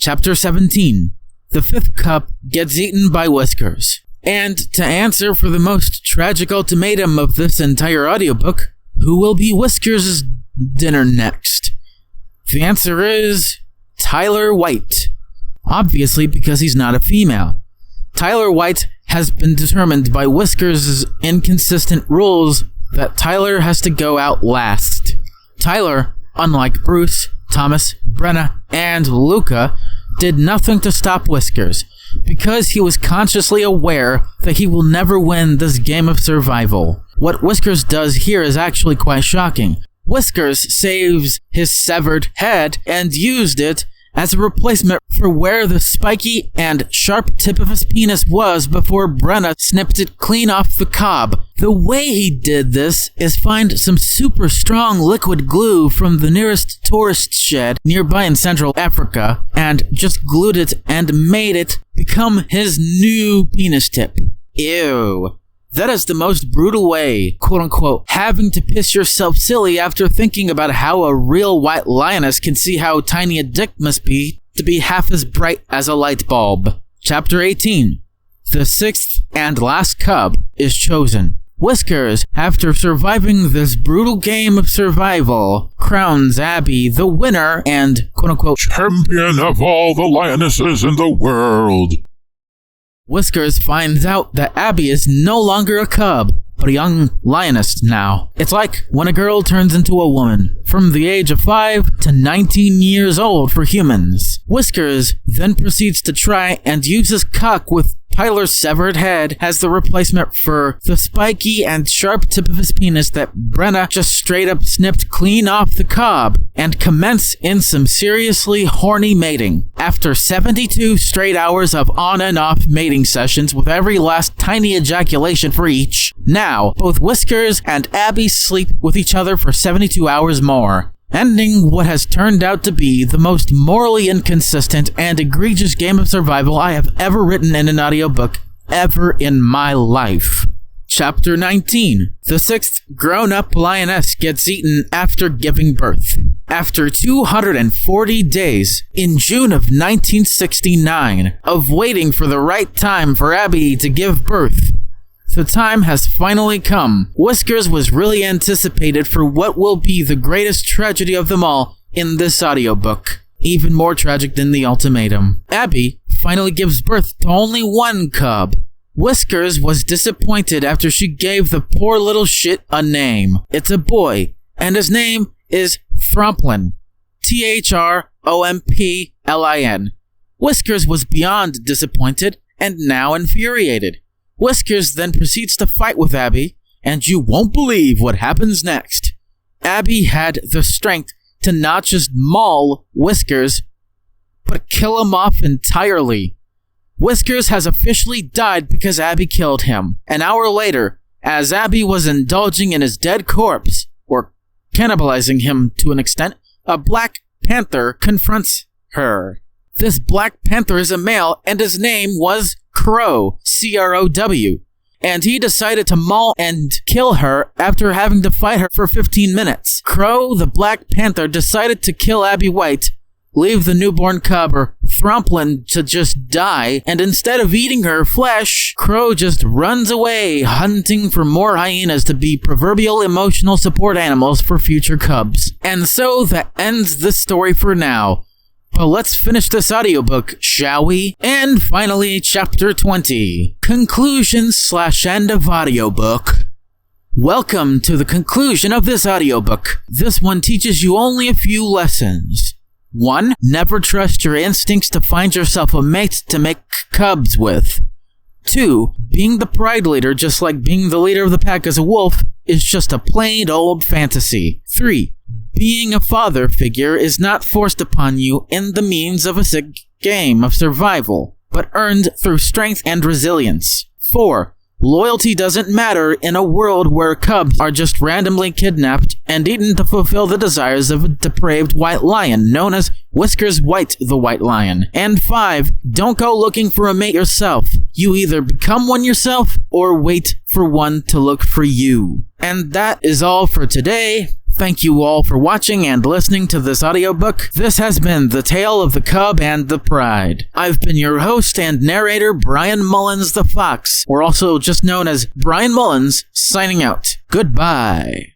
Chapter 17. The fifth cub gets eaten by Whiskers. And to answer for the most tragic ultimatum of this entire audiobook, who will be Whiskers' dinner next? The answer is Tyler White. Obviously because he's not a female. Tyler White has been determined by Whiskers' inconsistent rules that Tyler has to go out last. Tyler, unlike Bruce, Thomas, Brenna, and Luca, did nothing to stop Whiskers, because he was consciously aware that he will never win this game of survival. What Whiskers does here is actually quite shocking. Whiskers saves his severed head and used it as a replacement for where the spiky and sharp tip of his penis was before Brenna snipped it clean off the cob. The way he did this is find some super strong liquid glue from the nearest tourist shed nearby in Central Africa and just glued it and made it become his new penis tip. Ew. That is the most brutal way, quote-unquote, having to piss yourself silly after thinking about how a real white lioness can see how tiny a dick must be to be half as bright as a light bulb. Chapter 18. The sixth and last cub is chosen. Whiskers, after surviving this brutal game of survival, crowns Abby the winner and, quote-unquote, champion of all the lionesses in the world. Whiskers finds out that Abby is no longer a cub, but a young lioness now. It's like when a girl turns into a woman, from the age of 5 to 19 years old for humans. Whiskers then proceeds to try and use his cock with Tyler's severed head as the replacement for the spiky and sharp tip of his penis that Brenna just straight up snipped clean off the cob, and commence in some seriously horny mating. After 72 straight hours of on and off mating sessions with every last tiny ejaculation for each, now both Whiskers and Abby sleep with each other for 72 hours more, ending what has turned out to be the most morally inconsistent and egregious game of survival I have ever written in an audiobook ever in my life. Chapter 19. The sixth grown-up lioness gets eaten after giving birth. After 240 days, in June of 1969, of waiting for the right time for Abby to give birth, the time has finally come. Whiskers was really anticipated for what will be the greatest tragedy of them all in this audiobook. Even more tragic than the ultimatum. Abby finally gives birth to only one cub. Whiskers was disappointed after she gave the poor little shit a name. It's a boy, and his name is Thromplin. Thromplin. Whiskers was beyond disappointed and now infuriated. Whiskers then proceeds to fight with Abby, and you won't believe what happens next. Abby had the strength to not just maul Whiskers, but kill him off entirely. Whiskers has officially died because Abby killed him. An hour later, as Abby was indulging in his dead corpse, or cannibalizing him to an extent, a Black Panther confronts her. This Black Panther is a male, and his name was Crow, C-R-O-W, and he decided to maul and kill her after having to fight her for 15 minutes. Crow, the Black Panther, decided to kill Abby White, leave the newborn cub, or Thromplin, to just die, and instead of eating her flesh, Crow just runs away, hunting for more hyenas to be proverbial emotional support animals for future cubs. And so that ends the story for now. But let's finish this audiobook, shall we? And finally, Chapter 20. Conclusion/end of audiobook. Welcome to the conclusion of this audiobook. This one teaches you only a few lessons. 1. Never trust your instincts to find yourself a mate to make cubs with. 2. Being the pride leader, just like being the leader of the pack as a wolf, is just a plain old fantasy. 3. Being a father figure is not forced upon you in the means of a sick game of survival, but earned through strength and resilience. 4. Loyalty doesn't matter in a world where cubs are just randomly kidnapped and eaten to fulfill the desires of a depraved white lion known as Whiskers White the White Lion. And 5. Don't go looking for a mate yourself. You either become one yourself or wait for one to look for you. And that is all for today. Thank you all for watching and listening to this audiobook. This has been The Tale of the Cub and the Pride. I've been your host and narrator, Brian Mullins the Fox, or also just known as Brian Mullins, signing out. Goodbye.